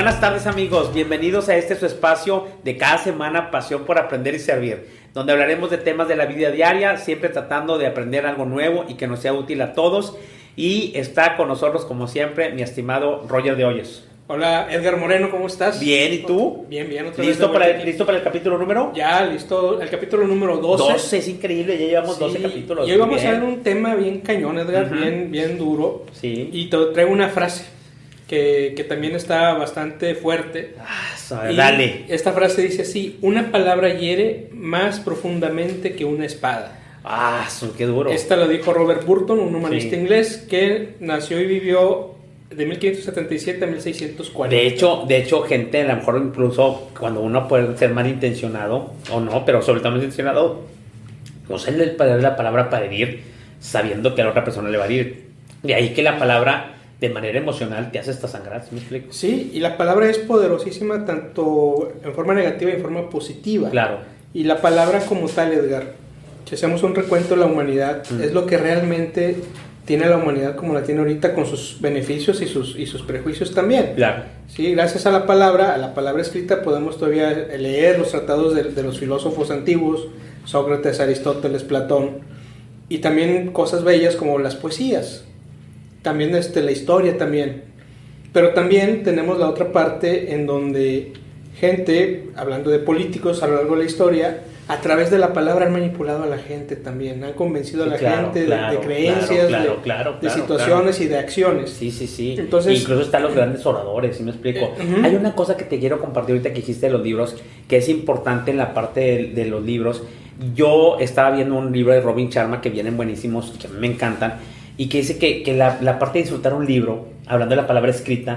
Buenas tardes, amigos, bienvenidos a su espacio de cada semana, Pasión por Aprender y Servir, donde hablaremos de temas de la vida diaria, siempre tratando de aprender algo nuevo y que nos sea útil a todos. Y está con nosotros, como siempre, mi estimado Roger de Hoyos. Hola, Edgar Moreno, ¿cómo estás? Bien, ¿y tú? Bien. ¿Listo para el capítulo número? Ya, listo, el capítulo número 12. 12, es increíble, ya llevamos 12 capítulos. Y hoy vamos a ver un tema bien cañón, Edgar, bien duro. Sí. Y te traigo una frase que también está bastante fuerte. Dale. Esta frase dice así: una palabra hiere más profundamente que una espada. Qué duro. Esta lo dijo Robert Burton, un humanista inglés que nació y vivió de 1577 a 1640. De hecho, gente, a lo mejor incluso cuando uno puede ser malintencionado o no, pero sobre todo malintencionado, usa la palabra para herir, sabiendo que a la otra persona le va a herir. De ahí que la palabra de manera emocional te hace hasta sangrar, ¿sí me explico? Sí, y la palabra es poderosísima tanto en forma negativa y en forma positiva. Claro. Y la palabra como tal, Edgar, si hacemos un recuento de la humanidad, es lo que realmente tiene la humanidad como la tiene ahorita, con sus beneficios y sus prejuicios también. Claro. Sí, gracias a la palabra escrita, podemos todavía leer los tratados de los filósofos antiguos, Sócrates, Aristóteles, Platón, y también cosas bellas como las poesías, también la historia también. Pero también tenemos la otra parte en donde gente, hablando de políticos a lo largo de la historia, a través de la palabra han manipulado a la gente también, han convencido a la gente de creencias, de situaciones y de acciones. Sí. Entonces, incluso están los grandes oradores, ¿sí me explico? Hay una cosa que te quiero compartir ahorita que dijiste de los libros, que es importante en la parte de los libros. Yo estaba viendo un libro de Robin Sharma que vienen buenísimos, que a mí me encantan, y que dice que la parte de disfrutar un libro, hablando de la palabra escrita,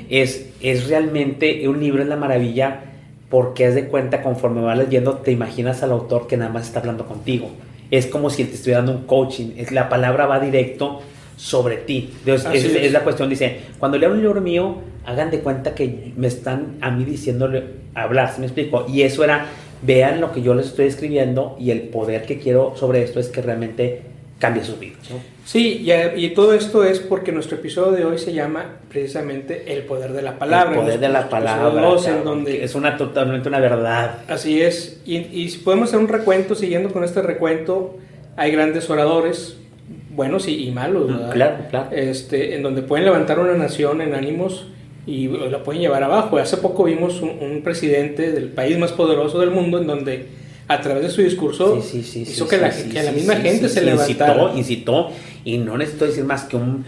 es realmente un libro, es la maravilla, porque haz de cuenta, conforme vas leyendo, te imaginas al autor que nada más está hablando contigo. Es como si él te estuviera dando un coaching. La palabra va directo sobre ti. Entonces, es la cuestión. Dice, cuando leo un libro mío, hagan de cuenta que me están a mí diciéndole hablar, ¿sí me explico? Y eso era, vean lo que yo les estoy escribiendo, y el poder que quiero sobre esto es que realmente cambie sus vidas, ¿no? Sí, y todo esto es porque nuestro episodio de hoy se llama precisamente El poder de la palabra. El poder de la palabra, en donde es totalmente una verdad. Así es, y si podemos hacer un recuento, siguiendo con este recuento, hay grandes oradores, buenos y malos, ¿verdad? Claro. En donde pueden levantar una nación en ánimos y la pueden llevar abajo. Hace poco vimos un presidente del país más poderoso del mundo, en donde a través de su discurso hizo que la misma gente se levantara. Incitó, y no necesito decir más que un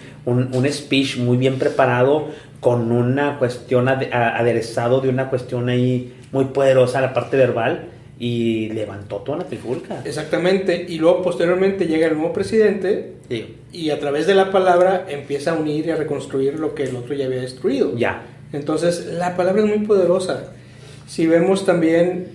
speech muy bien preparado, con una cuestión aderezado de una cuestión ahí muy poderosa, la parte verbal, y levantó toda la trifulca. Exactamente, y luego posteriormente llega el nuevo presidente, y a través de la palabra empieza a unir y a reconstruir lo que el otro ya había destruido. Ya. Entonces, la palabra es muy poderosa. Si vemos también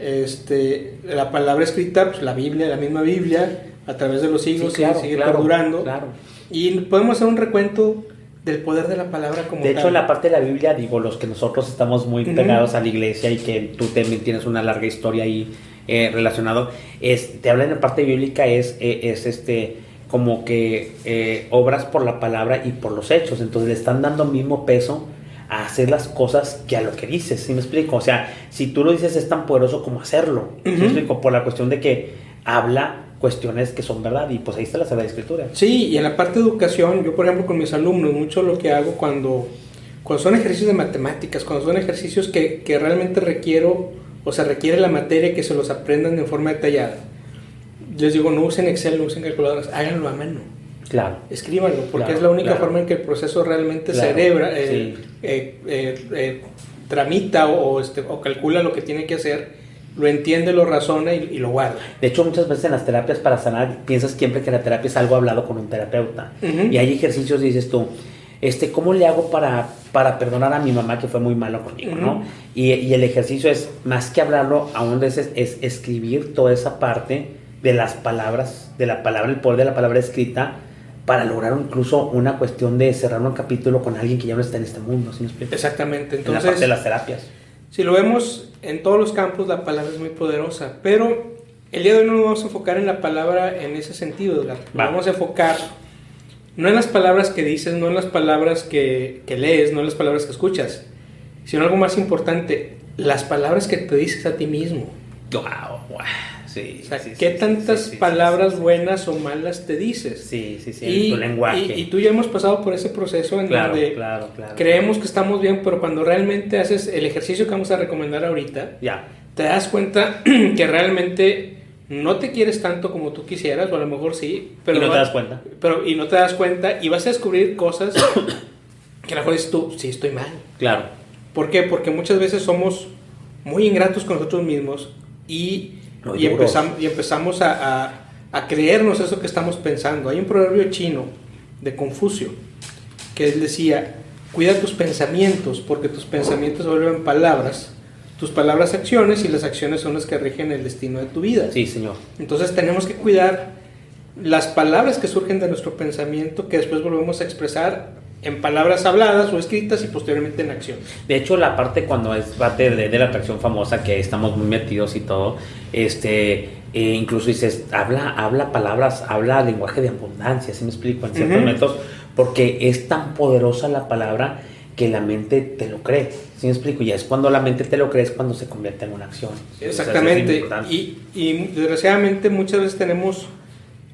la palabra escrita, pues la Biblia, la misma Biblia, a través de los siglos sigue perdurando. Claro. Y podemos hacer un recuento del poder de la palabra como tal. De hecho, en la parte de la Biblia, digo, los que nosotros estamos muy pegados a la iglesia y que tú también tienes una larga historia ahí relacionado, te habla en la parte bíblica, como que obras por la palabra y por los hechos. Entonces le están dando mismo peso a hacer las cosas que a lo que dices, ¿sí me explico? O sea, si tú lo dices es tan poderoso como hacerlo, ¿sí me explico? Por la cuestión de que habla cuestiones que son verdad, y pues ahí está la Sagrada Escritura. Sí, y en la parte de educación, yo por ejemplo con mis alumnos, mucho lo que hago cuando son ejercicios de matemáticas, cuando son ejercicios que realmente se requiere la materia, que se los aprendan de forma detallada, les digo, no usen Excel, no usen calculadoras, háganlo a mano. Claro. Escríbanlo, porque es la única forma en que el proceso realmente tramita o calcula lo que tiene que hacer, lo entiende, lo razona y lo guarda. De hecho, muchas veces en las terapias para sanar, piensas siempre que la terapia es algo hablado con un terapeuta. Y hay ejercicios, dices tú, ¿cómo le hago para perdonar a mi mamá que fue muy malo conmigo, ¿no? Y el ejercicio es, más que hablarlo, aún veces es escribir toda esa parte de las palabras, el poder de la palabra escrita, para lograr incluso una cuestión de cerrar un capítulo con alguien que ya no está en este mundo, ¿sí me explico? Exactamente. Entonces, en la parte de las terapias. Si lo vemos en todos los campos, la palabra es muy poderosa, pero el día de hoy no nos vamos a enfocar en la palabra en ese sentido, Edgar. Nos vamos a enfocar no en las palabras que dices, no en las palabras que lees, no en las palabras que escuchas, sino algo más importante, las palabras que te dices a ti mismo. Wow. Sí, o sea, ¿qué tantas palabras buenas o malas te dices? Sí, tu lenguaje. Y tú ya hemos pasado por ese proceso en donde creemos que estamos bien, pero cuando realmente haces el ejercicio que vamos a recomendar ahorita, te das cuenta que realmente no te quieres tanto como tú quisieras, o a lo mejor sí, pero y no te das cuenta. Y no te das cuenta y vas a descubrir cosas que a lo mejor dices tú, sí, estoy mal. Claro. ¿Por qué? Porque muchas veces somos muy ingratos con nosotros mismos y empezamos a creernos eso que estamos pensando. Hay un proverbio chino de Confucio que él decía: cuida tus pensamientos, porque tus pensamientos se vuelven palabras, tus palabras acciones, y las acciones son las que rigen el destino de tu vida. Sí, señor. Entonces tenemos que cuidar las palabras que surgen de nuestro pensamiento, que después volvemos a expresar en palabras habladas o escritas y posteriormente en acción. De hecho, la parte cuando es parte de la atracción famosa, que estamos muy metidos y todo, incluso dices, habla palabras, habla lenguaje de abundancia, ¿sí me explico? En ciertos métodos, porque es tan poderosa la palabra que la mente te lo cree, ¿sí me explico? Y es cuando la mente te lo cree, es cuando se convierte en una acción. Exactamente. O sea, y desgraciadamente muchas veces tenemos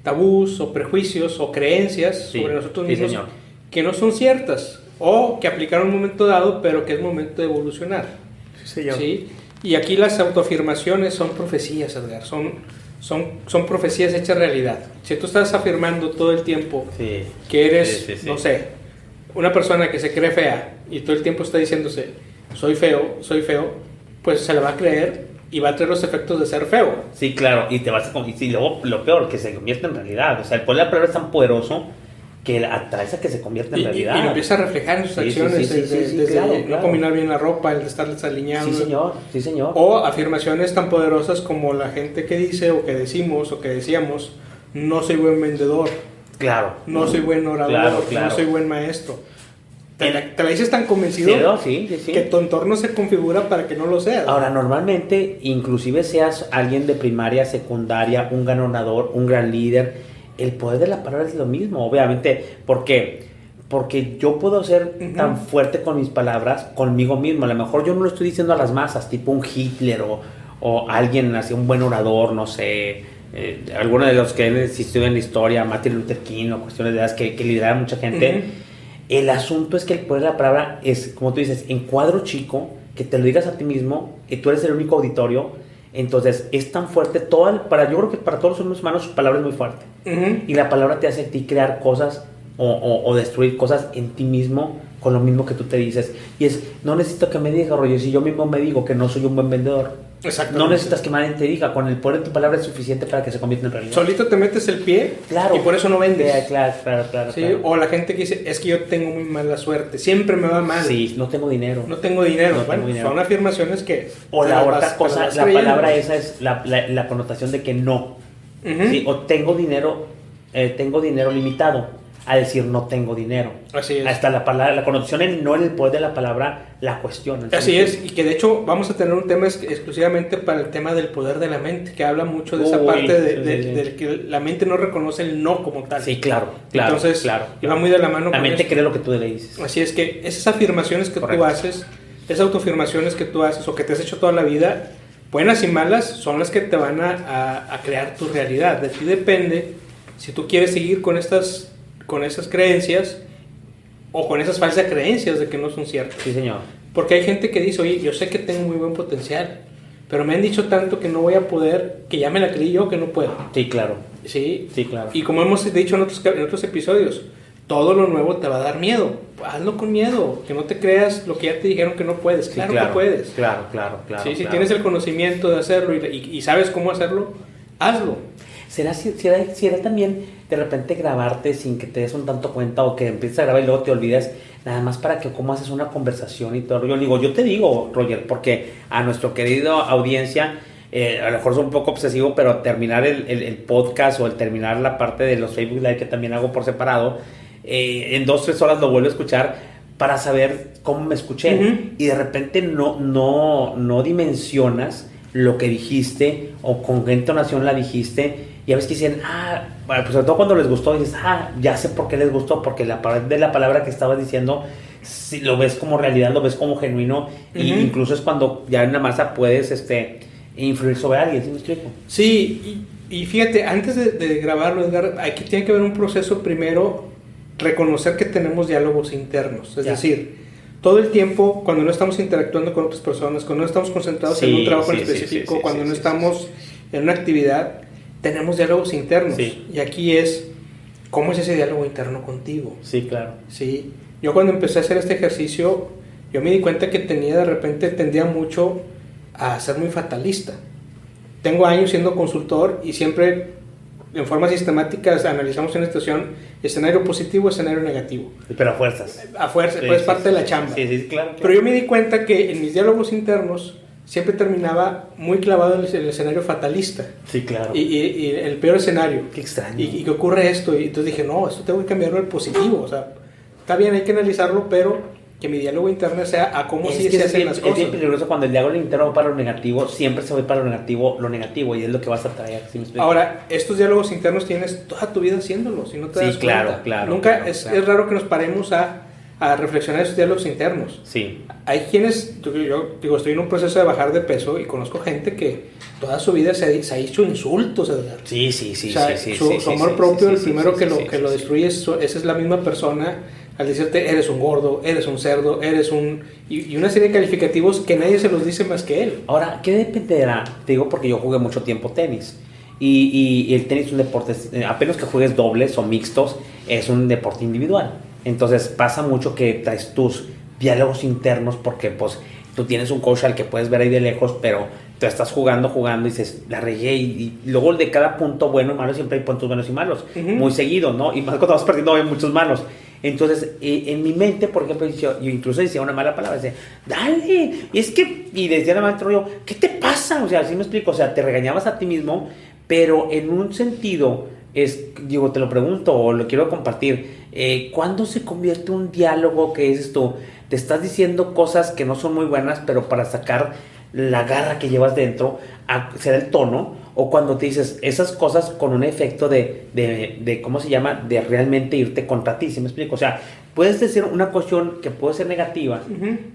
tabús o prejuicios o creencias sobre nosotros mismos, señor, que no son ciertas o que aplicaron en un momento dado, pero que es momento de evolucionar. Sí, señor. ¿Sí? Y aquí las autoafirmaciones son profecías, Edgar, son profecías hechas realidad. Si tú estás afirmando todo el tiempo que eres, no sé, una persona que se cree fea y todo el tiempo está diciéndose soy feo, pues se la va a creer y va a tener los efectos de ser feo. Sí, claro, y luego lo peor, que se convierte en realidad. O sea, el poder de la palabra es tan poderoso que atrae a que se convierta en realidad. Y lo empieza a reflejar en sus acciones, desde claro. No combinar bien la ropa, el de estar desaliñado. Sí, señor. O afirmaciones tan poderosas como la gente que dice, o que decimos, o que decíamos: no soy buen vendedor. Claro. No soy buen orador, no soy buen maestro. Te la dices tan convencido que tu entorno se configura para que no lo seas. Ahora, normalmente, inclusive seas alguien de primaria, secundaria, un gran orador, un gran líder, el poder de la palabra es lo mismo, obviamente. ¿Por qué? Porque yo puedo ser tan fuerte con mis palabras conmigo mismo. A lo mejor yo no lo estoy diciendo a las masas, tipo un Hitler o alguien así, un buen orador, no sé, alguno de los que han existido en la historia, Martin Luther King o cuestiones de edad que lideraron mucha gente. El asunto es que el poder de la palabra es, como tú dices, en cuadro chico, que te lo digas a ti mismo, que tú eres el único auditorio. Entonces es tan fuerte, yo creo que para todos los seres humanos su palabra es muy fuerte. Y la palabra te hace a ti crear cosas o destruir cosas en ti mismo con lo mismo que tú te dices. Y no necesito que me diga, Roger, si yo mismo me digo que no soy un buen vendedor. No necesitas que nadie te diga, con el poder de tu palabra es suficiente para que se convierta en realidad. Solito te metes el pie, y por eso no vendes. Claro. ¿Sí? Claro. O la gente que dice, es que yo tengo muy mala suerte, siempre me va mal. Sí, no tengo dinero. Son afirmaciones que... O la otra cosa, la palabra esa es la connotación de que no. ¿Sí? O tengo dinero limitado, a decir no tengo dinero. Así es. Hasta la palabra, la connotación en el poder de la palabra, la cuestión. Así es, y que de hecho vamos a tener un tema exclusivamente para el tema del poder de la mente, que habla mucho de esa parte de que la mente no reconoce el no como tal. Sí, claro. Entonces, y va muy de la mano la mente cree lo que tú le dices. Así es que esas afirmaciones que tú haces, esas autoafirmaciones que tú haces o que te has hecho toda la vida, buenas y malas, son las que te van a crear tu realidad. De ti depende si tú quieres seguir con esas creencias o con esas falsas creencias de que no son ciertas. Sí, señor. Porque hay gente que dice, oye, yo sé que tengo muy buen potencial, pero me han dicho tanto que no voy a poder, que ya me la creí yo que no puedo. Sí, claro. Sí, claro. Y como hemos dicho en otros episodios, todo lo nuevo te va a dar miedo. Hazlo con miedo, que no te creas lo que ya te dijeron que no puedes. Claro que puedes. Claro. Sí, si tienes el conocimiento de hacerlo y sabes cómo hacerlo, hazlo. ¿Será también de repente grabarte sin que te des un tanto cuenta, o que empieces a grabar y luego te olvidas, nada más para que cómo haces una conversación y todo? Yo te digo, Roger, porque a nuestro querido audiencia, a lo mejor soy un poco obsesivo, pero terminar el podcast o el terminar la parte de los Facebook Live que también hago por separado, en 2-3 horas lo vuelvo a escuchar para saber cómo me escuché. Y de repente no dimensionas lo que dijiste o con qué entonación la dijiste. Y a veces dicen, bueno, pues sobre todo cuando les gustó, dices, ya sé por qué les gustó, porque de la palabra que estabas diciendo, si lo ves como realidad, lo ves como genuino, y incluso es cuando ya en la masa puedes influir sobre alguien, ¿sí me explico? Sí, y fíjate, antes de grabarlo, Edgar, aquí tiene que haber un proceso primero, reconocer que tenemos diálogos internos, es decir, todo el tiempo, cuando no estamos interactuando con otras personas, cuando no estamos concentrados en un trabajo en específico, cuando no estamos en una actividad, tenemos diálogos internos. Sí. Y aquí es, ¿cómo es ese diálogo interno contigo? Sí, claro. Sí. Yo cuando empecé a hacer este ejercicio, yo me di cuenta que tendía mucho a ser muy fatalista. Tengo años siendo consultor y siempre, en forma sistemática, analizamos una situación, escenario positivo, escenario negativo. Pero a fuerzas. A fuerzas, pues parte de la chamba. Sí, claro. Pero yo me di cuenta que en mis diálogos internos siempre terminaba muy clavado en el escenario fatalista. Sí, claro. Y el peor escenario. Qué extraño. Y que ocurre esto. Y entonces dije, no, esto tengo que cambiarlo al positivo. O sea, está bien, hay que analizarlo, pero que mi diálogo interno sea a cómo sí se hacen las cosas. Es bien peligroso cuando el diálogo interno va para lo negativo, siempre se va para lo negativo, y es lo que vas a traer. ¿Sí me explico? Ahora, estos diálogos internos tienes toda tu vida haciéndolos, si no te das cuenta. Claro. Nunca es raro que nos paremos a reflexionar esos diálogos internos. Sí. Hay quienes, yo digo, estoy en un proceso de bajar de peso y conozco gente que toda su vida se ha hecho insultos. Sí. O sea, su amor propio, el primero que lo destruye, esa es la misma persona al decirte, eres un gordo, eres un cerdo, eres un... Y una serie de calificativos que nadie se los dice más que él. Ahora, ¿qué dependerá? Te digo porque yo jugué mucho tiempo tenis. Y el tenis es un deporte, apenas que juegues dobles o mixtos, es un deporte individual. Entonces pasa mucho que traes tus diálogos internos porque pues tú tienes un coach al que puedes ver ahí de lejos, pero tú estás jugando y dices, la regué, y luego de cada punto bueno y malo siempre hay puntos buenos y malos, muy seguido, ¿no? Y más cuando vas perdiendo hay muchos malos. Entonces, en mi mente, por ejemplo, yo incluso decía una mala palabra, decía, dale, y decía la maestra, yo, ¿qué te pasa? O sea, así me explico, o sea, te regañabas a ti mismo, pero en un sentido, te lo pregunto o lo quiero compartir, ¿cuándo se convierte un diálogo que es esto? Te estás diciendo cosas que no son muy buenas, pero para sacar la garra que llevas dentro, será el tono, o cuando te dices esas cosas con un efecto de ¿cómo se llama? De realmente irte contra ti, ¿sí me explico? O sea, puedes decir una cuestión que puede ser negativa,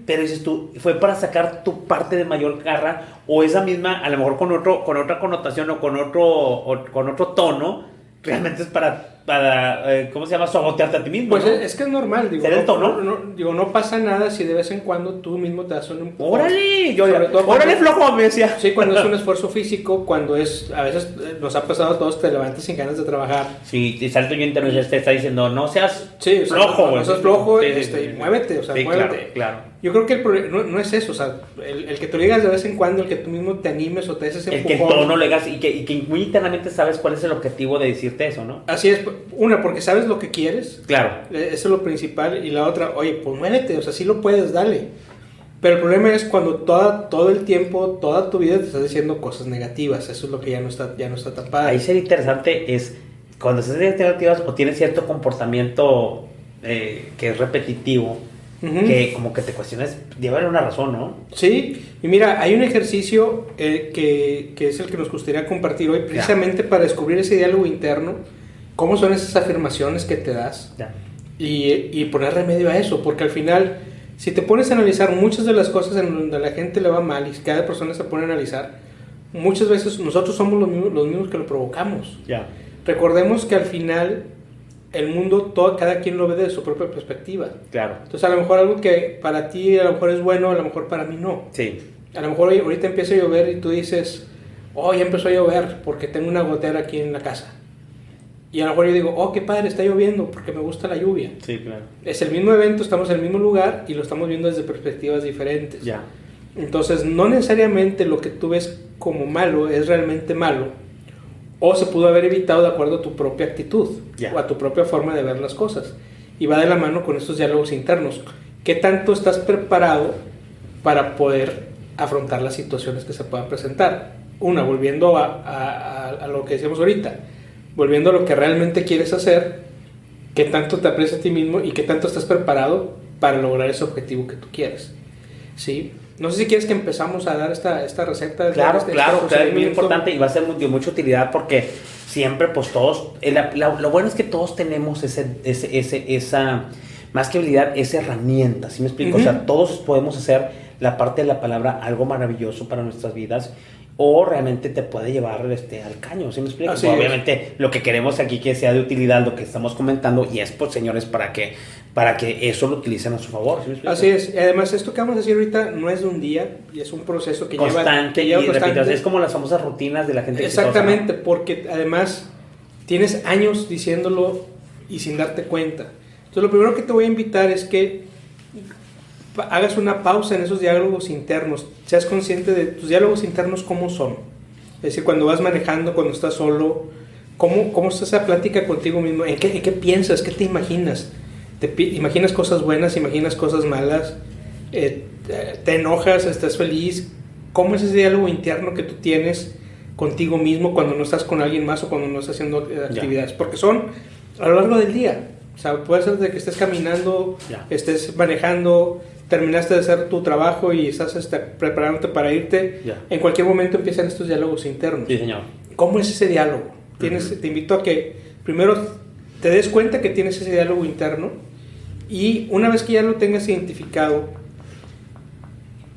pero dices tú, fue para sacar tu parte de mayor garra, o esa misma, a lo mejor con otra connotación o con otro tono, realmente es para ¿cómo se llama? Sabotearte a ti mismo. Pues ¿no? es que es normal, digo. ¿Será el tono? No pasa nada si de vez en cuando tú mismo te das un empujón. ¡Órale! ¡Órale, flojo! Me decía. Sí, cuando es un esfuerzo físico, cuando es, a veces nos ha pasado a todos, te levantas sin ganas de trabajar. Sí, te salto yo interno y te está diciendo, no seas flojo, güey. No seas flojo, muévete, o sea, muévete. Claro. Yo creo que el problema no es eso, o sea, el que te lo digas de vez en cuando, el que tú mismo te animes o te des ese empujón. El que el tono le digas y que muy internamente sabes cuál es el objetivo de decirte eso, ¿no? Así es, porque sabes lo que quieres. Claro. Eso es lo principal. Y la otra, oye, pues muévete, o sea, sí lo puedes, dale. Pero el problema es cuando todo el tiempo, toda tu vida te estás diciendo cosas negativas. Eso es lo que ya no está tan padre. Ahí sería interesante es cuando estás negativas o tienes cierto comportamiento que es repetitivo, que como que te cuestiones, llevar una razón, ¿no? Sí, y mira, hay un ejercicio que es el que nos gustaría compartir hoy, precisamente para descubrir ese diálogo interno, cómo son esas afirmaciones que te das y poner remedio a eso, porque al final, si te pones a analizar muchas de las cosas en donde a la gente le va mal y cada persona se pone a analizar, muchas veces nosotros somos los mismos que lo provocamos. Recordemos que al final el mundo, cada quien lo ve desde su propia perspectiva. Claro. Entonces, a lo mejor algo que para ti a lo mejor es bueno, a lo mejor para mí no. Sí. A lo mejor ahorita empieza a llover y tú dices, ya empezó a llover porque tengo una gotera aquí en la casa. Y a lo mejor yo digo, qué padre, está lloviendo porque me gusta la lluvia. Sí, claro. Es el mismo evento, estamos en el mismo lugar y lo estamos viendo desde perspectivas diferentes. Ya. Entonces, no necesariamente lo que tú ves como malo es realmente malo, o se pudo haber evitado de acuerdo a tu propia actitud o a tu propia forma de ver las cosas. Y va de la mano con estos diálogos internos. ¿Qué tanto estás preparado para poder afrontar las situaciones que se puedan presentar? Volviendo a lo que decíamos ahorita, volviendo a lo que realmente quieres hacer, qué tanto te aprecias a ti mismo y qué tanto estás preparado para lograr ese objetivo que tú quieres. ¿Sí? No sé si quieres que empezamos a dar esta receta. Claro, este claro, es muy procedimiento. importante y va a ser de mucha utilidad porque siempre, pues todos, lo bueno es que todos tenemos esa, más que habilidad, esa herramienta, ¿sí me explico? O sea, todos podemos hacer la parte de la palabra algo maravilloso para nuestras vidas o realmente te puede llevar al caño, ¿sí me explico? Así obviamente lo que queremos aquí que sea de utilidad, lo que estamos comentando, y es, pues, señores, para que eso lo utilicen a su favor, ¿sí me explico? Así es, y además esto que vamos a decir ahorita no es de un día, y es un proceso que constante, lleva y constante. repito, es como las famosas rutinas de la gente Exactamente, exitosa, ¿no? porque además tienes años diciéndolo y sin darte cuenta. Entonces lo primero que te voy a invitar es que hagas una pausa en esos diálogos internos, seas consciente de tus diálogos internos cómo son. Es decir, cuando vas manejando, cuando estás solo, cómo está esa plática contigo mismo, en qué piensas, qué te imaginas. ¿Imaginas cosas buenas, imaginas cosas malas? ¿Te enojas, estás feliz? ¿Cómo es ese diálogo interno que tú tienes contigo mismo cuando no estás con alguien más o cuando no estás haciendo actividades? Porque son a lo largo del día. O sea, puede ser de que estés caminando, estés manejando, terminaste de hacer tu trabajo y estás preparándote para irte. En cualquier momento empiezan estos diálogos internos. Sí, señor. ¿Cómo es ese diálogo? Te invito a que primero te des cuenta que tienes ese diálogo interno y una vez que ya lo tengas identificado,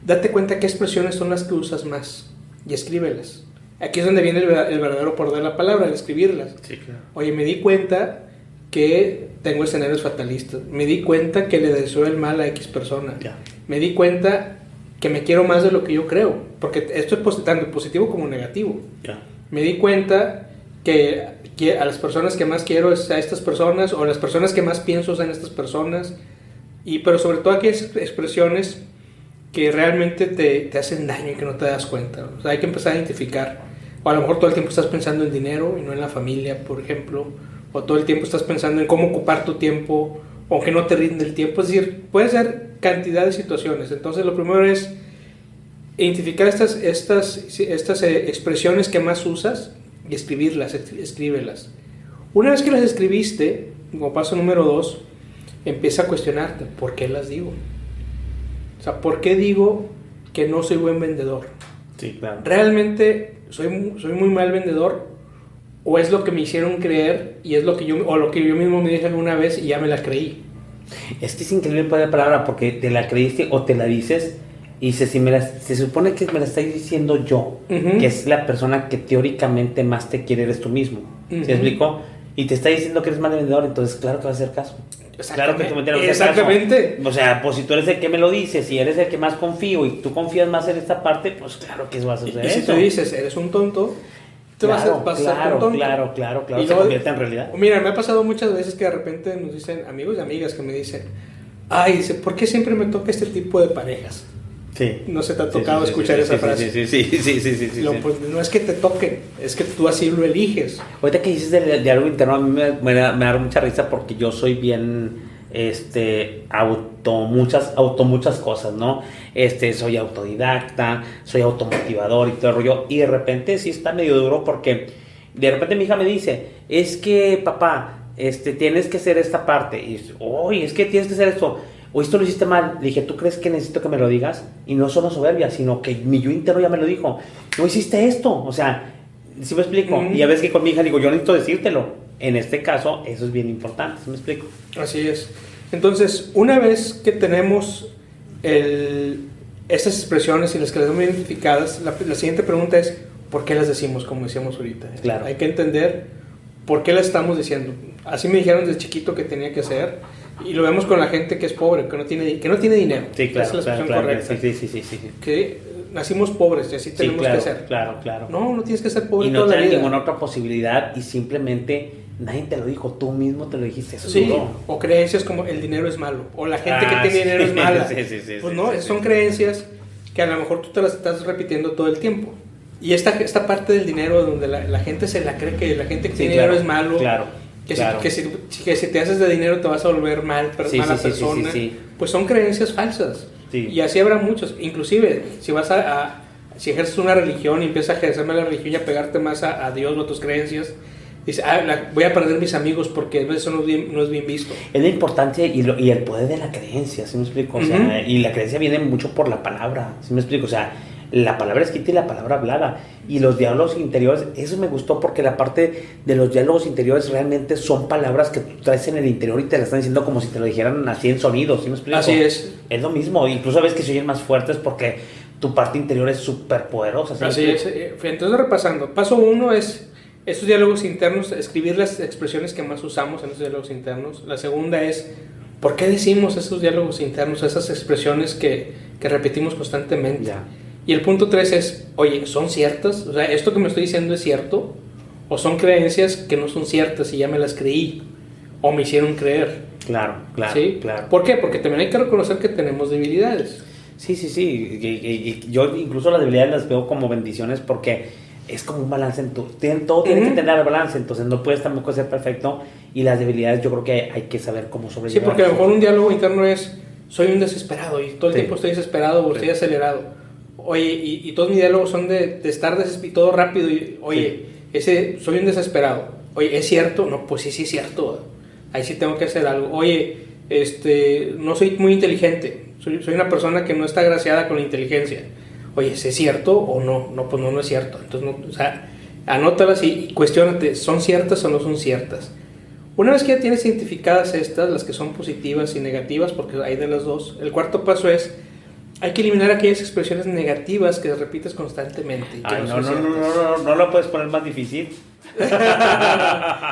date cuenta qué expresiones son las que usas más y escríbelas. Aquí es donde viene el verdadero poder de la palabra, el escribirlas. Sí, claro. Oye, me di cuenta que tengo escenarios fatalistas. Me di cuenta que le deseo el mal a X persona. Me di cuenta que me quiero más de lo que yo creo. Porque esto es tanto positivo como negativo. Me di cuenta que a las personas que más quiero es a estas personas, o las personas que más pienso son estas personas. Pero sobre todo aquellas expresiones que realmente te hacen daño y que no te das cuenta. O sea, hay que empezar a identificar. O a lo mejor todo el tiempo estás pensando en dinero y no en la familia, por ejemplo. O todo el tiempo estás pensando en cómo ocupar tu tiempo, o que no te rinde el tiempo. Es decir, puede ser cantidad de situaciones. Entonces lo primero es identificar estas expresiones que más usas y escríbelas. Una vez que las escribiste, como paso número 2, empieza a cuestionarte, ¿por qué las digo? O sea, ¿por qué digo que no soy buen vendedor? Sí, claro. ¿Realmente soy muy mal vendedor? ¿O es lo que me hicieron creer y es lo que yo mismo me dije alguna vez y ya me la creí? Es que es increíble la palabra porque te la creíste o te la dices y se supone que me la estoy diciendo yo, que es la persona que teóricamente más te quiere, eres tú mismo. ¿Se explicó? Y te está diciendo que eres mal vendedor, entonces claro que va a hacer caso. Claro que tú me tienes que hacer caso. Exactamente. O sea, pues si tú eres el que me lo dices y eres el que más confío y tú confías más en esta parte, pues claro que vas a hacer eso. Y si tú dices, eres un tonto, vas a ser tonto. Claro, y se convierte en realidad. Mira, me ha pasado muchas veces que de repente nos dicen amigos y amigas que me dicen, dice, ¿por qué siempre me toca este tipo de parejas? Sí. No se te ha tocado escuchar esa frase. Sí. Pues no es que te toquen, es que tú así lo eliges. Ahorita que dices de algo interno, a mí me da mucha risa porque yo soy bien muchas cosas, ¿no? Soy autodidacta, soy automotivador y todo el rollo, y de repente sí está medio duro porque de repente mi hija me dice, es que papá, tienes que hacer esta parte, y es que tienes que hacer esto, o esto lo hiciste mal. Le dije, ¿tú crees que necesito que me lo digas? Y no solo soberbia, sino que mi yo interno ya me lo dijo, no hiciste esto, o sea, ¿sí me explico? Y a veces que con mi hija digo, yo necesito decírtelo. En este caso, eso es bien importante, ¿sí me explico? Así es. Entonces, una vez que tenemos estas expresiones y las que las hemos identificadas, la siguiente pregunta es, ¿por qué las decimos como decíamos ahorita? Claro. Hay que entender por qué las estamos diciendo. Así me dijeron desde chiquito que tenía que ser, y lo vemos con la gente que es pobre, que no tiene dinero. Sí, claro. Esa es la expresión correcta. Sí. Que nacimos pobres y así tenemos que ser. Claro. No tienes que ser pobre y toda la vida. No tienes ninguna otra posibilidad y simplemente nadie te lo dijo, tú mismo te lo dijiste. Eso sí, duro. O creencias como el dinero es malo, o la gente que tiene dinero es mala. Pues no, son creencias que a lo mejor tú te las estás repitiendo todo el tiempo. Y esta parte del dinero donde la gente se la cree, que la gente que tiene dinero es malo. Que si te haces de dinero te vas a volver mala persona. Pues son creencias falsas. Y así habrá muchos. Inclusive, si ejerces una religión y empiezas a ejercer más la religión y a pegarte más a Dios o a tus creencias, Dice, voy a perder mis amigos porque eso no es bien visto. Es la importancia y el poder de la creencia, ¿sí me explico? O sea, y la creencia viene mucho por la palabra, ¿sí me explico? O sea, la palabra escrita y la palabra hablada. Y los diálogos interiores, eso me gustó porque la parte de los diálogos interiores realmente son palabras que tú traes en el interior y te las están diciendo como si te lo dijeran así en sonidos, ¿sí me explico? Así es. Es lo mismo, incluso ves que se oyen más fuertes porque tu parte interior es súper poderosa. Así es. Entonces, repasando, paso 1 es esos diálogos internos, escribir las expresiones que más usamos en esos diálogos internos. La segunda es, ¿por qué decimos esos diálogos internos, esas expresiones que repetimos constantemente? Ya. Y el punto 3 es, oye, ¿son ciertas? O sea, ¿esto que me estoy diciendo es cierto? ¿O son creencias que no son ciertas y ya me las creí? ¿O me hicieron creer? Claro, ¿Sí? claro. ¿Por qué? Porque también hay que reconocer que tenemos debilidades. Sí. Y yo incluso las debilidades las veo como bendiciones porque es como un balance todo tiene que tener balance, entonces no puedes tampoco ser perfecto y las debilidades yo creo que hay que saber cómo sobrellevar. Sí, porque a lo mejor un diálogo interno es, soy un desesperado y todo el tiempo estoy desesperado o estoy acelerado. Oye, y todos mis diálogos son de estar todo rápido y, oye, soy un desesperado. Oye, ¿es cierto? No, pues sí es cierto. Ahí sí tengo que hacer algo. Oye, no soy muy inteligente. Soy una persona que no está agraciada con la inteligencia. Oye, ¿es cierto o no? No, pues no es cierto. Entonces, no, o sea, anótalas y cuestiónate, ¿son ciertas o no son ciertas? Una vez que ya tienes identificadas estas, las que son positivas y negativas, porque hay de las dos, el cuarto paso es, hay que eliminar aquellas expresiones negativas que repites constantemente. Ay, no lo puedes poner más difícil.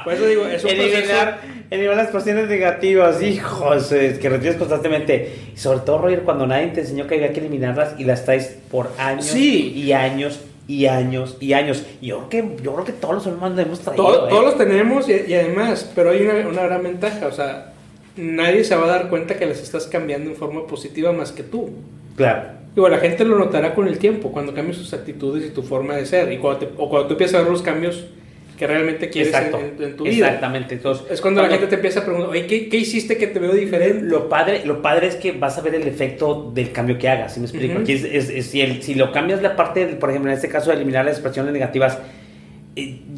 Por eso digo, es un eliminar las expresiones negativas, hijos, que repites constantemente. Y sobre todo, Roger, cuando nadie te enseñó que había que eliminarlas y las traes por años y años y años y años. Y yo creo que todos los hermanos hemos traído. Todos los tenemos y además, pero hay una gran ventaja, o sea, nadie se va a dar cuenta que las estás cambiando en forma positiva más que tú. Claro. Digo, la gente lo notará con el tiempo, cuando cambias tus actitudes y tu forma de ser, y cuando tú empiezas a ver los cambios que realmente quieres en tu vida. Exactamente. Entonces, es cuando la gente te empieza a preguntar, oye, ¿qué hiciste que te veo diferente? Lo padre es que vas a ver el efecto del cambio que hagas, ¿sí me explico? Aquí si lo cambias la parte, por ejemplo, en este caso de eliminar las expresiones negativas,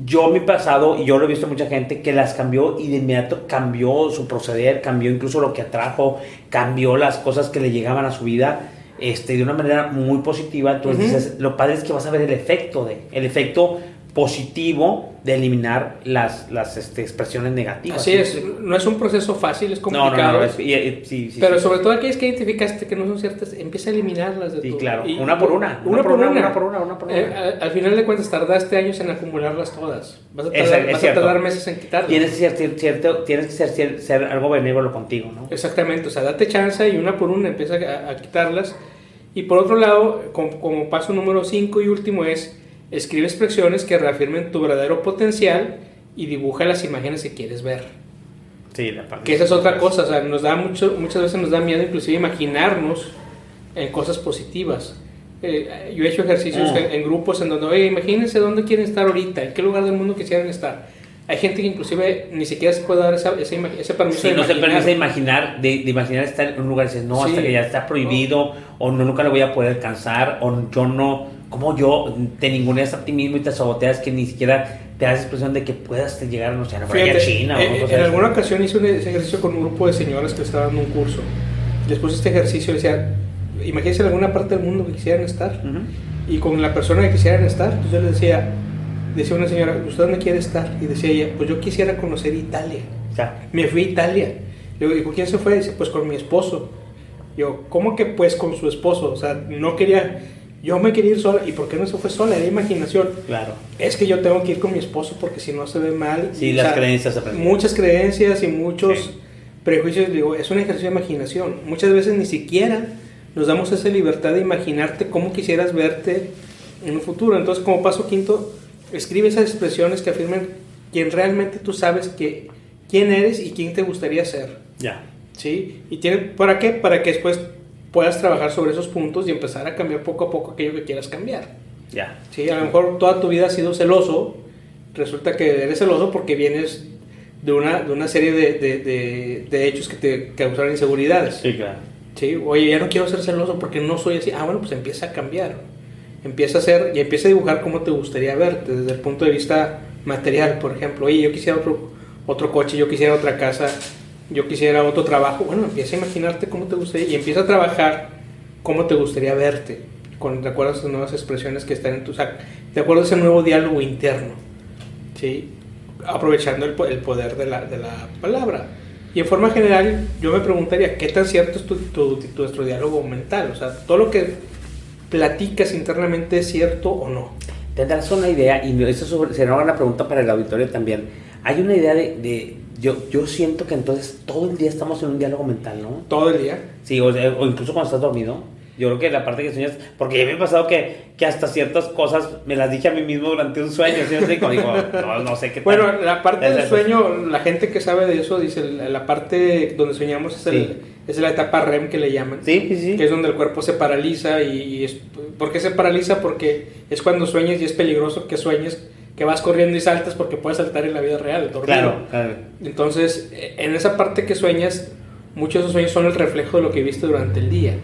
yo mi pasado, y yo lo he visto mucha gente que las cambió y de inmediato cambió su proceder, cambió incluso lo que atrajo, cambió las cosas que le llegaban a su vida de una manera muy positiva. Entonces dices, lo padre es que vas a ver el efecto positivo de eliminar las expresiones negativas. Así es, no es un proceso fácil, es complicado. No, pero sobre todo aquellas que identificaste que no son ciertas, empieza a eliminarlas de tu... Sí, claro, una por una. Al final de cuentas tardaste años en acumularlas todas. Vas a tardar meses en quitarlas. Tienes que ser algo benévolo contigo, ¿no? Exactamente, o sea, date chance y una por una empieza a quitarlas. Y por otro lado, como paso número 5 y último es, escribe expresiones que reafirmen tu verdadero potencial y dibuja las imágenes que quieres ver. Sí, la parte. Que esa es otra cosa, o sea, muchas veces nos da miedo inclusive imaginarnos en cosas positivas. Yo he hecho ejercicios en grupos en donde, oye, imagínense dónde quieren estar ahorita, en qué lugar del mundo quisieran estar. Hay gente que inclusive ni siquiera se puede dar ese permiso de imaginar. Se permite imaginar, de imaginar estar en un lugar y dices, no, hasta que ya está prohibido, o no, nunca lo voy a poder alcanzar, o yo no, como yo te ninguneas a ti mismo y te saboteas que ni siquiera te das expresión de que puedas llegar, no sé, a China. En alguna ocasión hice ese ejercicio con un grupo de señoras que estaban dando un curso. Después de este ejercicio decía, imagínense en alguna parte del mundo que quisieran estar, y con la persona que quisieran estar, pues yo les decía una señora, ¿usted dónde quiere estar? Y decía ella, pues yo quisiera conocer Italia. Me fui a Italia. Le digo, ¿con quién se fue? Dice, pues con mi esposo. Yo, ¿cómo que pues con su esposo? O sea, yo me quería ir sola. ¿Y por qué no se fue sola? Era imaginación. Claro. Es que yo tengo que ir con mi esposo porque si no se ve mal. Sí, las creencias aprenden. Muchas creencias y muchos prejuicios. Digo, es un ejercicio de imaginación. Muchas veces ni siquiera nos damos esa libertad de imaginarte cómo quisieras verte en un futuro. Entonces, como paso quinto, escribe esas expresiones que afirmen quién realmente tú sabes quién eres y quién te gustaría ser. Ya. ¿Sí? ¿Y para qué? Para que después puedas trabajar sobre esos puntos y empezar a cambiar poco a poco aquello que quieras cambiar. Ya. ¿Sí? A lo mejor toda tu vida has sido celoso. Resulta que eres celoso porque vienes de una serie de hechos que te causaron inseguridades. Sí, claro. ¿Sí? Oye, ya no quiero ser celoso porque no soy así. Bueno, pues empieza a cambiar. Empieza a hacer y empieza a dibujar cómo te gustaría verte desde el punto de vista material, por ejemplo. Oye, yo quisiera otro coche, yo quisiera otra casa, yo quisiera otro trabajo. Bueno, empieza a imaginarte cómo te gustaría y empieza a trabajar cómo te gustaría verte, de acuerdo a esas nuevas expresiones que están en tu saco, de acuerdo a ese nuevo diálogo interno, ¿sí? Aprovechando el poder de la palabra. Y en forma general, yo me preguntaría, ¿qué tan cierto es nuestro diálogo mental? O sea, ¿todo lo que platicas internamente es cierto o no? Tendrás una idea, y eso será una pregunta para el auditorio también. Hay una idea yo siento que entonces todo el día estamos en un diálogo mental, ¿no? ¿Todo el día? Sí, o incluso cuando estás dormido. Yo creo que la parte que sueñas, porque ya me ha pasado que hasta ciertas cosas me las dije a mí mismo durante un sueño, ¿sí? Digo, no sé qué tal. Bueno, la parte del sueño, la gente que sabe de eso dice, la parte donde soñamos es la etapa REM que le llaman. Sí. Que es donde el cuerpo se paraliza ¿por qué se paraliza? Porque es cuando sueñas y es peligroso que sueñes que vas corriendo y saltas porque puedes saltar en la vida real, dormido. Claro. Entonces, en esa parte que sueñas, muchos de esos sueños son el reflejo de lo que viste durante el día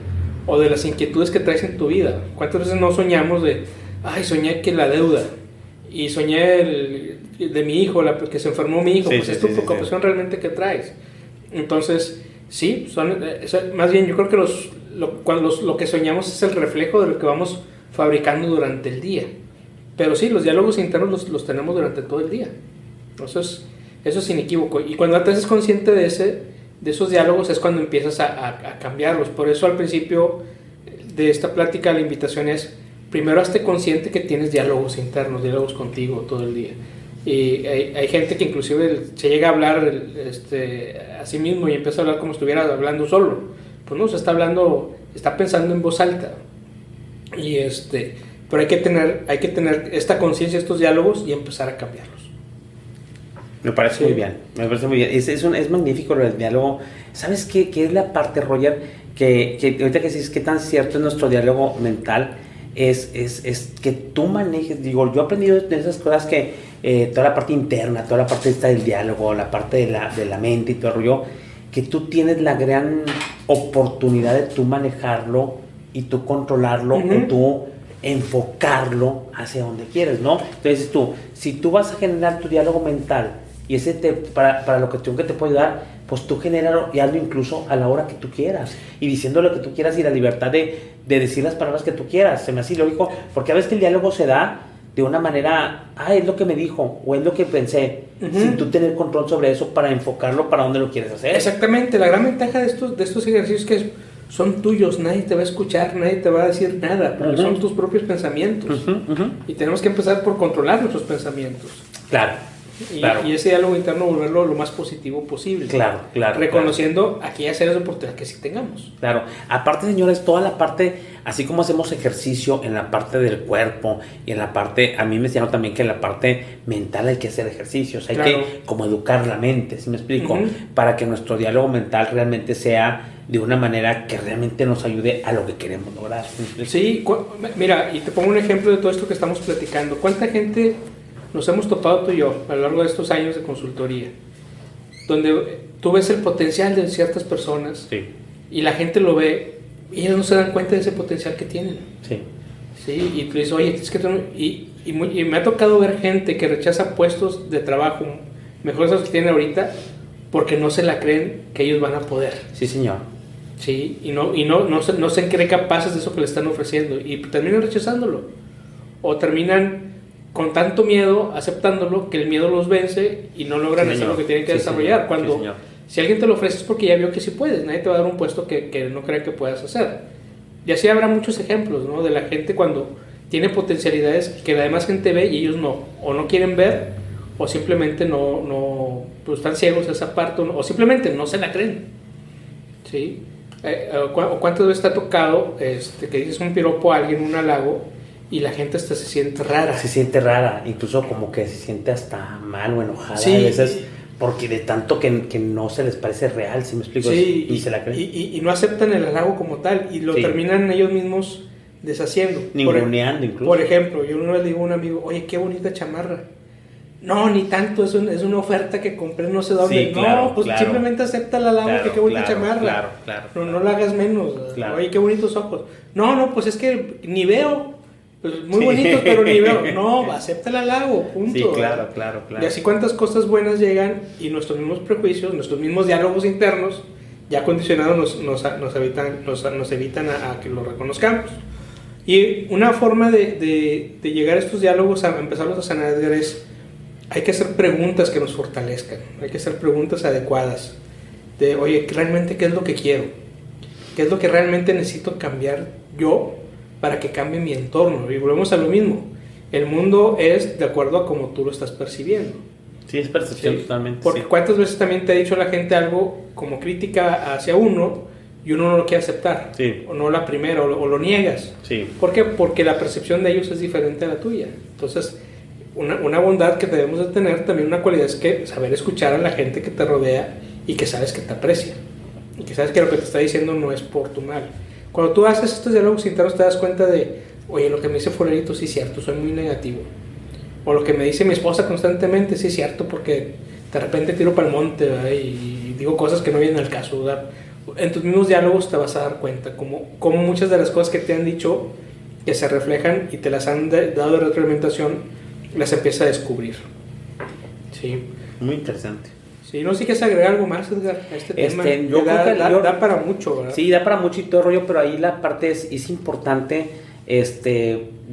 o de las inquietudes que traes en tu vida. ¿Cuántas veces no soñamos soñé que la deuda y soñé de mi hijo, que se enfermó mi hijo? Es tu preocupación realmente que traes. Entonces, sí, más bien yo creo que lo que soñamos es el reflejo de lo que vamos fabricando durante el día. Pero sí, los diálogos internos los tenemos durante todo el día. Eso es inequívoco. Y cuando te haces consciente de esos diálogos es cuando empiezas a cambiarlos. Por eso al principio de esta plática la invitación es, primero hazte consciente que tienes diálogos internos, diálogos contigo todo el día. Y hay gente que inclusive se llega a hablar a sí mismo y empieza a hablar como si estuviera hablando solo. Pues no, se está pensando en voz alta. Pero hay que tener esta conciencia, estos diálogos y empezar a cambiarlos. Me parece muy bien, es magnífico el diálogo. ¿Sabes qué es la parte, Roger? Que ahorita que dices qué tan cierto es nuestro diálogo mental, es que tú manejes, yo he aprendido de esas cosas que toda la parte interna, toda la parte del diálogo, la parte de la mente y todo el rollo, que tú tienes la gran oportunidad de tú manejarlo y tú controlarlo, o tú enfocarlo hacia donde quieres, ¿no? Entonces si tú vas a generar tu diálogo mental y ese para lo que te puede ayudar, pues tú genéralo y hazlo incluso a la hora que tú quieras y diciendo lo que tú quieras y la libertad de decir las palabras que tú quieras. Se me hace lógico, porque a veces el diálogo se da de una manera, es lo que me dijo o es lo que pensé, sin tú tener control sobre eso para enfocarlo para donde lo quieres hacer. Exactamente, la gran ventaja de estos ejercicios es que son tuyos, nadie te va a escuchar, nadie te va a decir nada, porque son tus propios pensamientos. Y tenemos que empezar por controlar nuestros pensamientos. Claro. Y ese diálogo interno volverlo lo más positivo posible. Claro. Reconociendo aquellas áreas de oportunidad que sí tengamos. Claro. Aparte, señores, toda la parte, así como hacemos ejercicio en la parte del cuerpo y en la parte, a mí me enseñaron también que en la parte mental hay que hacer ejercicios, hay que como educar la mente, ¿sí me explico? Para que nuestro diálogo mental realmente sea de una manera que realmente nos ayude a lo que queremos lograr. Sí, mira, y te pongo un ejemplo de todo esto que estamos platicando. ¿Cuánta gente nos hemos topado tú y yo a lo largo de estos años de consultoría, donde tú ves el potencial de ciertas personas y la gente lo ve y ellos no se dan cuenta de ese potencial que tienen? Sí, y tú dices, oye, es que y me ha tocado ver gente que rechaza puestos de trabajo mejores a los que tienen ahorita porque no se la creen que ellos van a poder. Sí, señor. Sí, y no se creen capaces de eso que le están ofreciendo y terminan rechazándolo o terminan con tanto miedo aceptándolo que el miedo los vence y no logran hacer lo que tienen que desarrollar. Cuando si alguien te lo ofrece es porque ya vio que sí puedes, nadie te va a dar un puesto que no cree que puedas hacer. Y así habrá muchos ejemplos, ¿no? De la gente cuando tiene potencialidades que la demás gente ve y ellos no, o no quieren ver, o simplemente pues están ciegos a esa parte, o simplemente no se la creen. ¿Sí? O cuántas veces te ha tocado que dices un piropo a alguien, un halago, y la gente hasta se siente rara, incluso como que se siente hasta mal o enojada a veces, porque de tanto que no se les parece real, ¿sí me explico? Sí, y se la creen. Y no aceptan el halago como tal, y lo terminan ellos mismos deshaciendo. Ninguneando incluso. Por ejemplo, yo una vez le digo a un amigo, oye, qué bonita chamarra. No, ni tanto, es una oferta que compré no sé dónde. Simplemente acepta el halago, que qué bonita chamarra. No la hagas menos. Oye, qué bonitos ojos. No, pues es que ni veo. pues muy bonitos, pero ni veo. No, acepta el halago, punto. Sí, claro. Y así cuántas cosas buenas llegan y nuestros mismos prejuicios, nuestros mismos diálogos internos, ya condicionados, nos evitan a que lo reconozcamos. Y una forma de llegar a estos diálogos, a empezarlos a sanar, es, hay que hacer preguntas que nos fortalezcan, hay que hacer preguntas adecuadas. De, oye, realmente, ¿qué es lo que quiero? ¿Qué es lo que realmente necesito cambiar yo para que cambie mi entorno? Y volvemos a lo mismo. El mundo es de acuerdo a cómo tú lo estás percibiendo. Sí, es percepción, sí, totalmente. Porque cuántas veces también te ha dicho la gente algo como crítica hacia uno y uno no lo quiere aceptar. Sí. O no la primera, o lo niegas. Sí. ¿Por qué? Porque la percepción de ellos es diferente a la tuya. Entonces, una bondad que debemos de tener, también una cualidad, es que saber escuchar a la gente que te rodea y que sabes que te aprecia. Y que sabes que lo que te está diciendo no es por tu mal. Cuando tú haces estos diálogos internos te das cuenta de, oye, lo que me dice fulanito sí es cierto, soy muy negativo. O lo que me dice mi esposa constantemente sí es cierto, porque de repente tiro para el monte, ¿verdad? Y digo cosas que no vienen al caso, ¿verdad? En tus mismos diálogos te vas a dar cuenta como muchas de las cosas que te han dicho, que se reflejan y te las han dado de retroalimentación, las empiezas a descubrir. Sí. Muy interesante. Sí, no sé si quieres agregar algo más, Edgar, a este tema. Yo creo que da para mucho, ¿verdad? Sí, da para mucho y todo el rollo, pero ahí la parte es importante.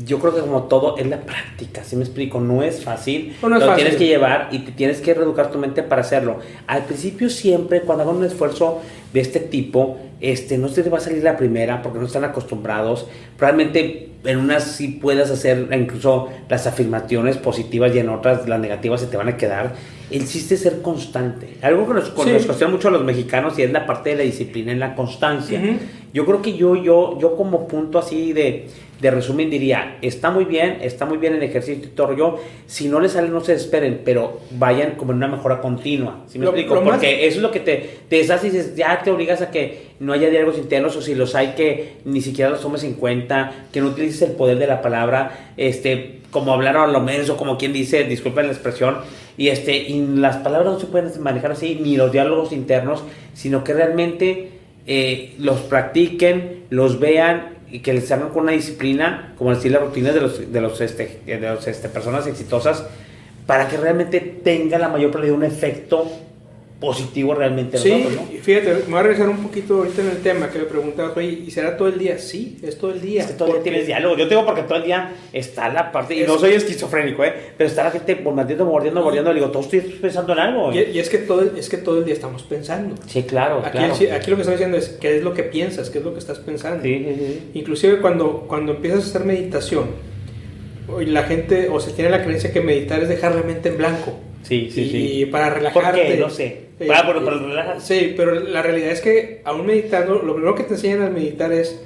Yo creo que como todo es la práctica, ¿sí me explico? No es fácil, no es lo fácil. Tienes que llevar y te tienes que reeducar tu mente para hacerlo. Al principio siempre, cuando hagan un esfuerzo de este tipo, no se te va a salir la primera porque no están acostumbrados. Probablemente en unas sí puedas hacer incluso las afirmaciones positivas y en otras las negativas se te van a quedar. El chiste es ser constante. Algo que nos cuestiona mucho a los mexicanos y es la parte de la disciplina en la constancia. Uh-huh. Yo creo que yo como punto así de resumen diría, está muy bien el ejercicio y todo rollo. Si no les sale, no se desesperen, pero vayan como en una mejora continua. ¿Sí me explico? Porque eso es lo que te deshace y dices, ya te obligas a que no haya diálogos internos, o si los hay, que ni siquiera los tomes en cuenta, que no utilices el poder de la palabra, como hablar a lo menos, o como quien dice, disculpen la expresión, y las palabras no se pueden manejar así, ni los diálogos internos, sino que realmente los practiquen, los vean y que les hagan con una disciplina, como decir, las rutinas de los personas exitosas, para que realmente tenga la mayor probabilidad de un efecto positivo realmente. Sí, nosotros, ¿no? Y fíjate, me voy a regresar un poquito ahorita en el tema que me preguntabas, oye, ¿y será todo el día? Sí, es todo el día. Es que todo el día tienes diálogo. Yo te digo porque todo el día está la parte, y no soy esquizofrénico, pero está la gente mordiendo, le digo, todos estoy pensando en algo. Y es que todo el día estamos pensando. Sí, claro, aquí claro. Aquí lo que estoy diciendo es, ¿qué es lo que piensas? ¿Qué es lo que estás pensando? Sí. Inclusive cuando empiezas a hacer meditación, la gente, o se tiene la creencia que meditar es dejar la mente en blanco. Sí. Y para relajarte. ¿Por qué? No sé. Para relajar. Sí, pero la realidad es que aún meditando, lo primero que te enseñan al meditar es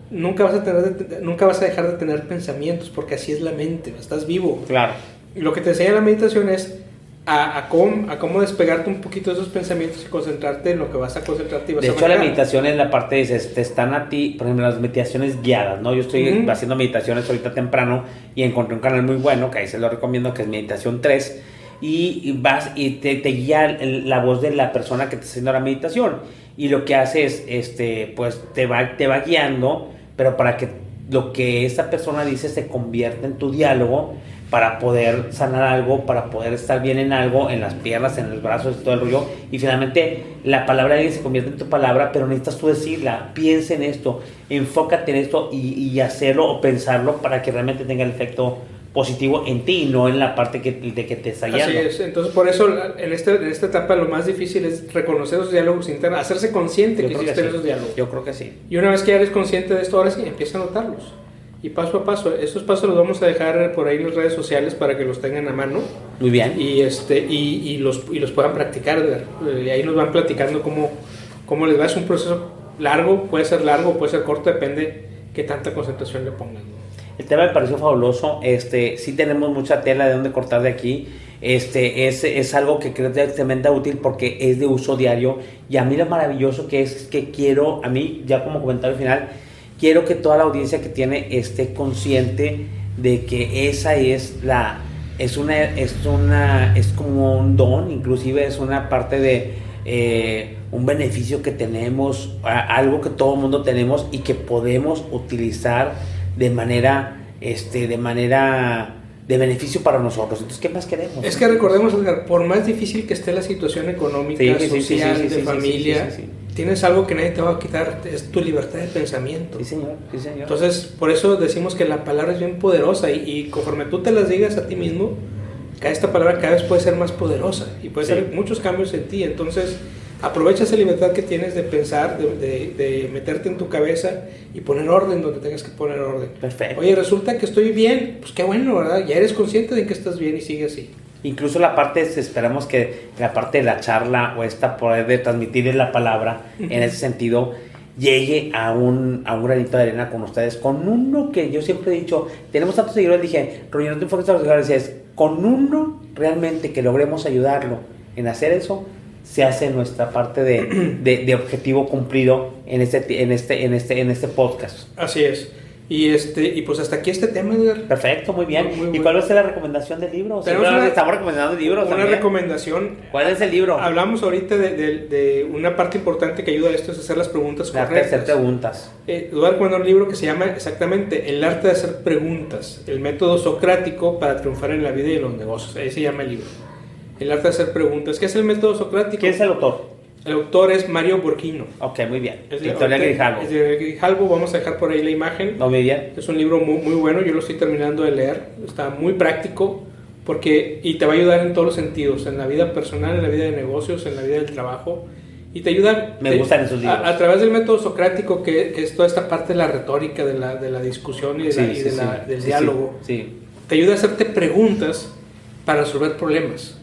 nunca vas a dejar de tener pensamientos, porque así es la mente, estás vivo. Claro. Y lo que te enseña la meditación es a cómo despegarte un poquito de esos pensamientos y concentrarte en lo que vas a concentrarte y vas a manejar. De hecho, la meditación en la parte te están a ti, por ejemplo, las meditaciones guiadas, ¿no? Yo estoy haciendo meditaciones ahorita temprano y encontré un canal muy bueno, que ahí se lo recomiendo, que es Meditación 3, y vas y te guía la voz de la persona que te está haciendo la meditación, y lo que hace es, pues te va guiando, pero para que lo que esa persona dice se convierta en tu diálogo, para poder sanar algo, para poder estar bien en algo, en las piernas, en los brazos, todo el rollo, y finalmente la palabra de alguien se convierte en tu palabra, pero necesitas tú decirla, piensa en esto, enfócate en esto y hacerlo o pensarlo para que realmente tenga el efecto positivo en ti y no en la parte de que te está guiando. Así es, entonces por eso en esta etapa lo más difícil es reconocer esos diálogos internos, hacer consciente que existen esos diálogos. Yo creo que sí. Y una vez que ya eres consciente de esto, ahora sí, empieza a notarlos. Y paso a paso, esos pasos los vamos a dejar por ahí en las redes sociales para que los tengan a mano. Muy bien. Y los puedan practicar. Y ahí nos van platicando cómo les va. Es un proceso largo, puede ser corto, depende qué tanta concentración le pongan, ¿no? El tema me pareció fabuloso. Sí tenemos mucha tela de dónde cortar de aquí. Es algo que creo que es tremenda útil porque es de uso diario. Y a mí lo maravilloso que es que quiero, a mí, ya como comentario final, quiero que toda la audiencia que tiene esté consciente de que esa es como un don, inclusive es una parte de un beneficio que tenemos, algo que todo el mundo tenemos y que podemos utilizar de manera de manera de beneficio para nosotros. Entonces, ¿qué más queremos? Es que recordemos, Edgar, por más difícil que esté la situación económica, social, de familia, tienes algo que nadie te va a quitar, es tu libertad de pensamiento. Sí, señor. Entonces, por eso decimos que la palabra es bien poderosa y conforme tú te las digas a ti mismo, esta palabra cada vez puede ser más poderosa y puede hacer muchos cambios en ti. Entonces, aprovecha esa libertad que tienes de pensar, de meterte en tu cabeza y poner orden donde tengas que poner orden. Perfecto. Oye, resulta que estoy bien, pues qué bueno, ¿verdad? Ya eres consciente de que estás bien y sigue así. Incluso la parte, esperamos que la parte de la charla o poder de transmitir la palabra, en ese sentido, llegue a un granito de arena con ustedes, con uno que yo siempre he dicho, tenemos tantos seguidores, dije, Roger, no te enfoques a los seguidores, es con uno realmente que logremos ayudarlo en hacer eso, se hace nuestra parte de objetivo cumplido en este podcast. Así es. Y pues hasta aquí este tema, Edgar. Perfecto, muy bien. ¿Y cuál va a ser la recomendación del libro? Estamos recomendando libros una también. Recomendación. ¿Cuál es el libro? Hablamos ahorita de una parte importante que ayuda a esto, es hacer las preguntas correctas. El arte de hacer preguntas. Eduardo recomendó un libro que se llama exactamente El arte de hacer preguntas, el método socrático para triunfar en la vida y en los negocios. Ahí se llama el libro. El arte de hacer preguntas. ¿Qué es el método socrático? ¿Quién es el autor? El autor es Mario Borghino. Ok, muy bien. Editorial Grijalbo. Es de Grijalbo, vamos a dejar por ahí la imagen. No, muy bien. Es un libro muy bueno, yo lo estoy terminando de leer. Está muy práctico y te va a ayudar en todos los sentidos, en la vida personal, en la vida de negocios, en la vida del trabajo. Y te ayuda Me gustan esos libros. A través del método socrático, que es toda esta parte de la retórica, de la discusión y del diálogo. Sí. Te ayuda a hacerte preguntas para resolver problemas.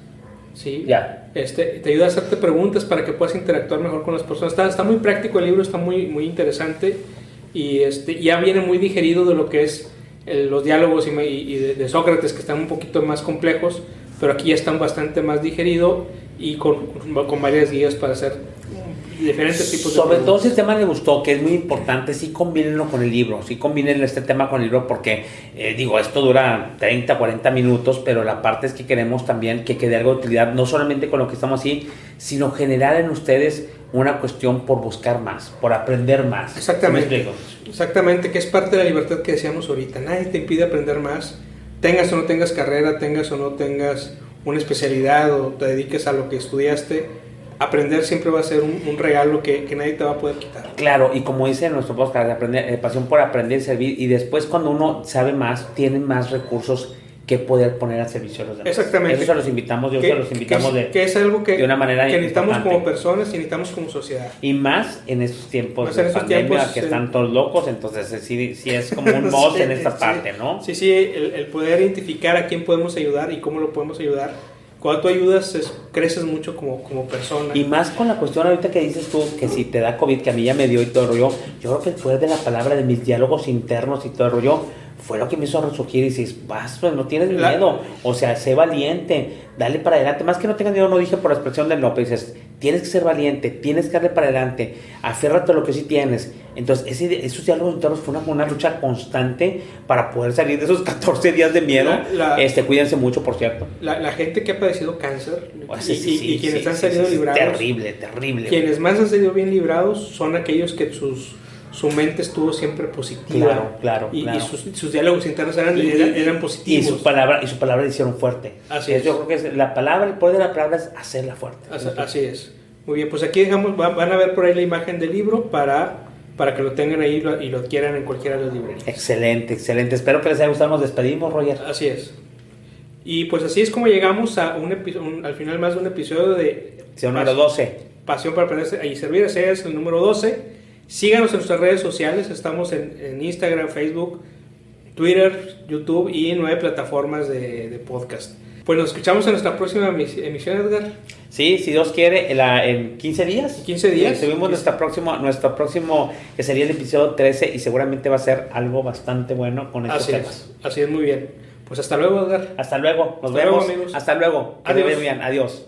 ¿Sí? Ya. Te ayuda a hacerte preguntas para que puedas interactuar mejor con las personas. Está muy práctico el libro, está muy interesante y ya viene muy digerido de lo que es los diálogos y de Sócrates, que están un poquito más complejos, pero aquí ya están bastante más digerido y con varias guías para hacer diferentes tipos de sobre todo si el tema le gustó, que es muy importante, sí combínenlo con el libro, sí combinen este tema con el libro porque, esto dura 30, 40 minutos, pero la parte es que queremos también que quede algo de utilidad, no solamente con lo que estamos así, sino generar en ustedes una cuestión por buscar más, por aprender más. Exactamente. ¿Me explico? Exactamente, que es parte de la libertad que decíamos ahorita. Nadie te impide aprender más, tengas o no tengas carrera, tengas o no tengas una especialidad o te dediques a lo que estudiaste. Aprender siempre va a ser un regalo que nadie te va a poder quitar. Claro, y como dice nuestro podcast, pasión por aprender y servir, y después cuando uno sabe más, tiene más recursos que poder poner al servicio de los demás. Exactamente. Eso se los invitamos, que es algo que, de una manera que necesitamos importante. como personas y necesitamos como sociedad. Y más en estos tiempos más de en estos pandemia, tiempos, que están todos locos, entonces sí es como un boss en esta parte, ¿no? Sí, el poder identificar a quién podemos ayudar y cómo lo podemos ayudar. Cuando tú ayudas, creces mucho como persona. Y más con la cuestión ahorita que dices tú, que si te da COVID, que a mí ya me dio y todo el rollo, yo creo que el poder de la palabra, de mis diálogos internos y todo el rollo, fue lo que me hizo resurgir y dices, vas, pues no tienes miedo, o sea, sé valiente, dale para adelante, más que no tengas miedo, no dije por la expresión del no, pero dices, tienes que ser valiente, tienes que darle para adelante, aférrate a lo que sí tienes. Entonces, esos diálogos internos fue una lucha constante para poder salir de esos 14 días de miedo. Cuídense mucho, por cierto. La gente que ha padecido cáncer y quienes han salido librados. Terrible. Quienes más han salido bien librados son aquellos que su mente estuvo siempre positiva. Claro. Y sus diálogos internos eran positivos. Y su palabra le hicieron fuerte. Así es. Yo creo que el poder de la palabra es hacerla fuerte. Así es. Muy bien, pues aquí dejamos, van a ver por ahí la imagen del libro para que lo tengan ahí y lo adquieran en cualquiera de las librerías. Excelente. Espero que les haya gustado. Nos despedimos, Roger. Así es. Y pues así es como llegamos a al final más de un episodio de número 12. Pasión para aprender y servir. Ese es el número 12. Síganos en nuestras redes sociales. Estamos en Instagram, Facebook, Twitter, YouTube y 9 plataformas de podcast. Pues nos escuchamos en nuestra próxima emisión, Edgar. Sí, si Dios quiere, en 15 días. 15 días. Subimos nuestro próximo, que sería el episodio 13, y seguramente va a ser algo bastante bueno con estos temas. Así es, muy bien. Pues hasta luego, Edgar. Hasta luego, nos vemos. Luego, amigos. Hasta luego. Que Adiós. te vaya bien. Adiós.